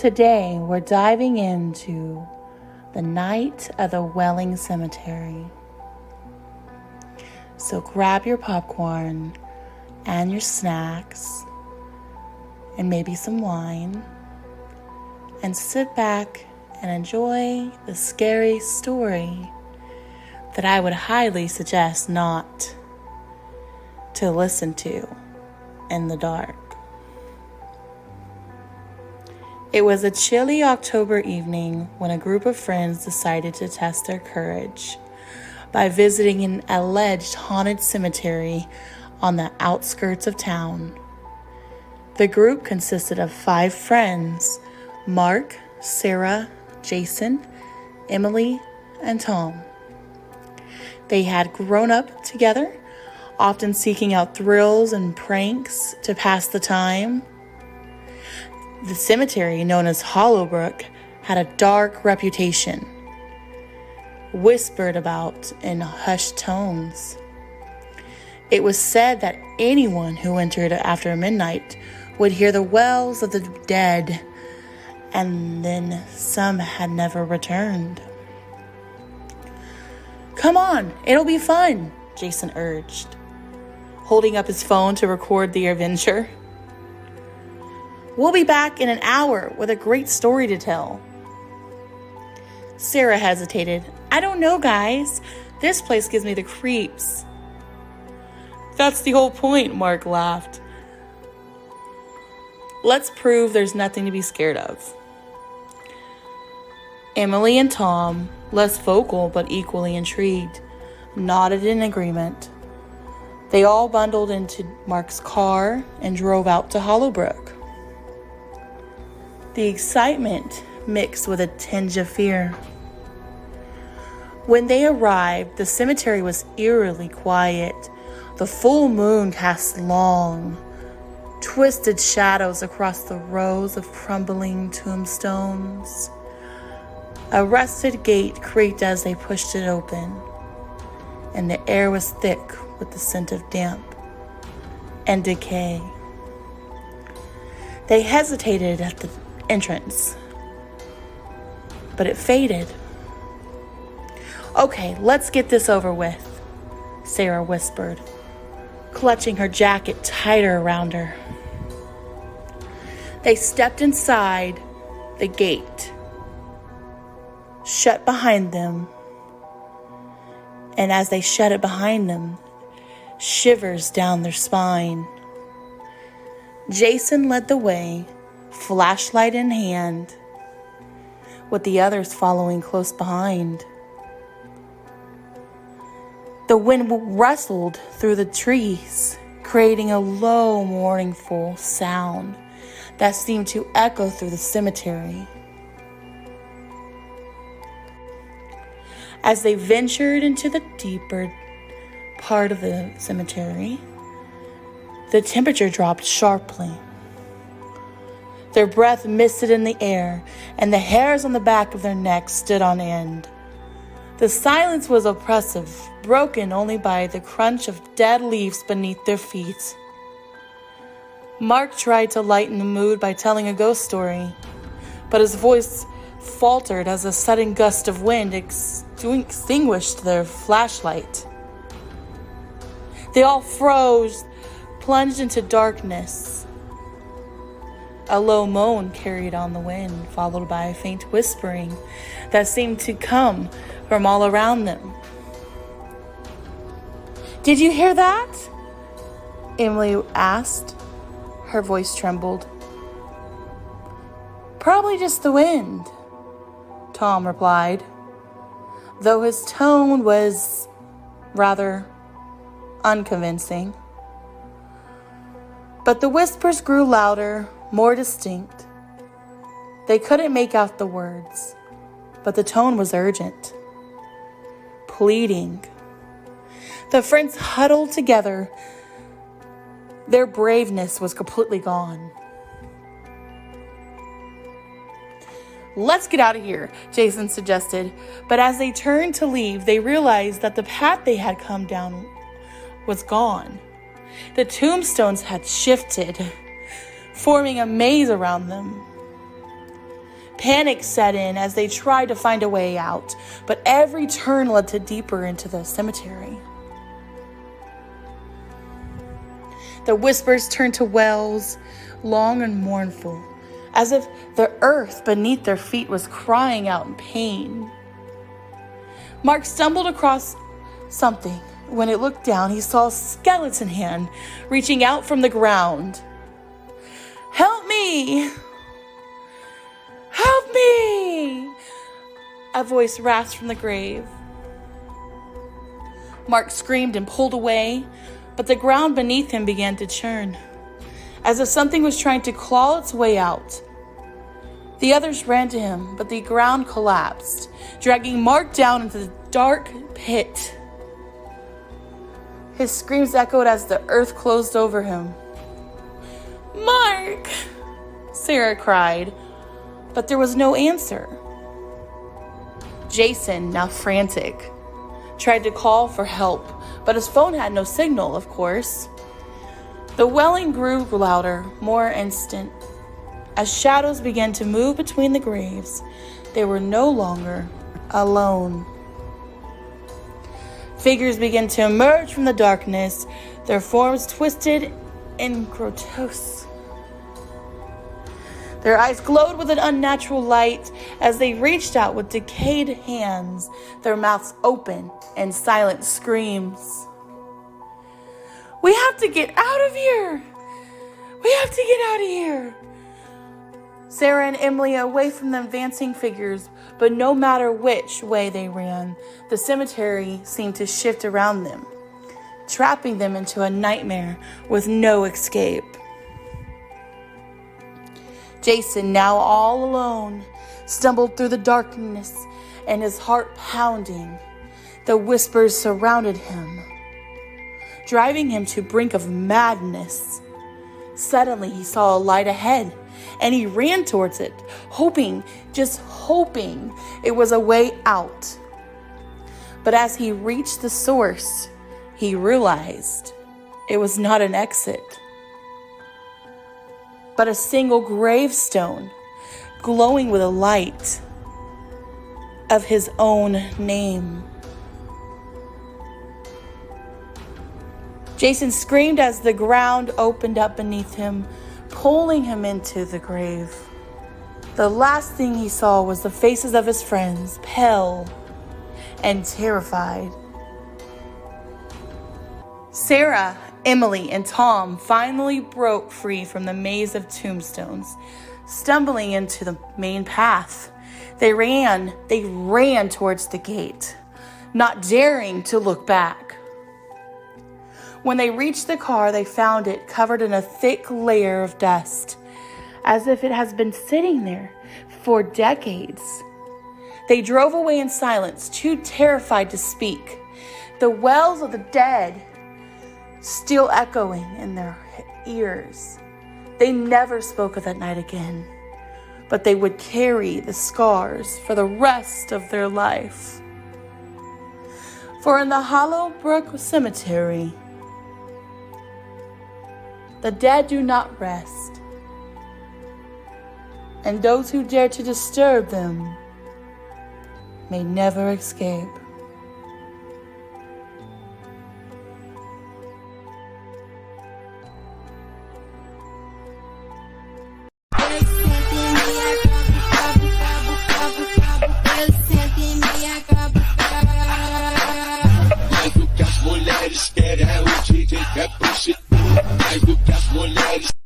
Today, we're diving into the night of the Wailing Cemetery. So grab your popcorn and your snacks and maybe some wine and sit back and enjoy the scary story that I would highly suggest not to listen to in the dark. It was a chilly October evening when a group of friends decided to test their courage by visiting an alleged haunted cemetery on the outskirts of town. The group consisted of 5 friends: Mark, Sarah, Jason, Emily, and Tom. They had grown up together, often seeking out thrills and pranks to pass the time. The cemetery, known as Hollowbrook, had a dark reputation, whispered about in hushed tones. It was said that anyone who entered after midnight would hear the wails of the dead, and then some had never returned. "Come on, it'll be fun," Jason urged, holding up his phone to record the adventure. "We'll be back in an hour with a great story to tell." Sarah hesitated. "I don't know, guys. This place gives me the creeps." "That's the whole point," Mark laughed. "Let's prove there's nothing to be scared of." Emily and Tom, less vocal but equally intrigued, nodded in agreement. They all bundled into Mark's car and drove out to Hollowbrook. The excitement mixed with a tinge of fear. When they arrived, the cemetery was eerily quiet. The full moon cast long, twisted shadows across the rows of crumbling tombstones. A rusted gate creaked as they pushed it open, and the air was thick with the scent of damp and decay. They hesitated at the entrance, but it faded. "Okay, let's get this over with," Sarah whispered, clutching her jacket tighter around her. They stepped inside. The gate shut behind them, and as they shut it behind them, shivers down their spine. Jason led the way, flashlight in hand, with the others following close behind. The wind rustled through the trees, creating a low, mournful sound that seemed to echo through the cemetery. As they ventured into the deeper part of the cemetery, the temperature dropped sharply. Their breath misted in the air, and the hairs on the back of their necks stood on end. The silence was oppressive, broken only by the crunch of dead leaves beneath their feet. Mark tried to lighten the mood by telling a ghost story, but his voice faltered as a sudden gust of wind extinguished their flashlight. They all froze, plunged into darkness. A low moan carried on the wind, followed by a faint whispering that seemed to come from all around them. "Did you hear that?" Emily asked. Her voice trembled. "Probably just the wind," Tom replied, though his tone was rather unconvincing. But the whispers grew louder, more distinct. They couldn't make out the words, but the tone was urgent, pleading. The friends huddled together. Their braveness was completely gone. "Let's get out of here," Jason suggested, but as they turned to leave, they realized that the path they had come down was gone. The tombstones had shifted, forming a maze around them. Panic set in as they tried to find a way out, but every turn led to deeper into the cemetery. The whispers turned to wails, long and mournful, as if the earth beneath their feet was crying out in pain. Mark stumbled across something. When he looked down, he saw a skeleton hand reaching out from the ground. "Help me! Help me!" a voice rasped from the grave. Mark screamed and pulled away, but the ground beneath him began to churn, as if something was trying to claw its way out. The others ran to him, but the ground collapsed, dragging Mark down into the dark pit. His screams echoed as the earth closed over him. "Mark!" Sarah cried, but there was no answer. Jason, now frantic, tried to call for help, but his phone had no signal, of course. The wailing grew louder, more instant. As shadows began to move between the graves, they were no longer alone. Figures began to emerge from the darkness, their forms twisted and grotesque. Their eyes glowed with an unnatural light as they reached out with decayed hands, their mouths open in silent screams. "We have to get out of here! We have to get out of here!" Sarah and Emily away from the advancing figures, but no matter which way they ran, the cemetery seemed to shift around them, trapping them into a nightmare with no escape. Jason, now all alone, stumbled through the darkness and his heart pounding. The whispers surrounded him, driving him to the brink of madness. Suddenly, he saw a light ahead, and he ran towards it, just hoping it was a way out. But as he reached the source, he realized it was not an exit, but a single gravestone glowing with a light of his own name. Jason screamed as the ground opened up beneath him, pulling him into the grave. The last thing he saw was the faces of his friends, pale and terrified. Sarah, Emily, and Tom finally broke free from the maze of tombstones, stumbling into the main path. They ran towards the gate, not daring to look back. When they reached the car, they found it covered in a thick layer of dust, as if it has been sitting there for decades. They drove away in silence, too terrified to speak, the wails of the dead still echoing in their ears. They never spoke of that night again, but they would carry the scars for the rest of their life. For in the Hollow Brook Cemetery, the dead do not rest, and those who dare to disturb them may never escape.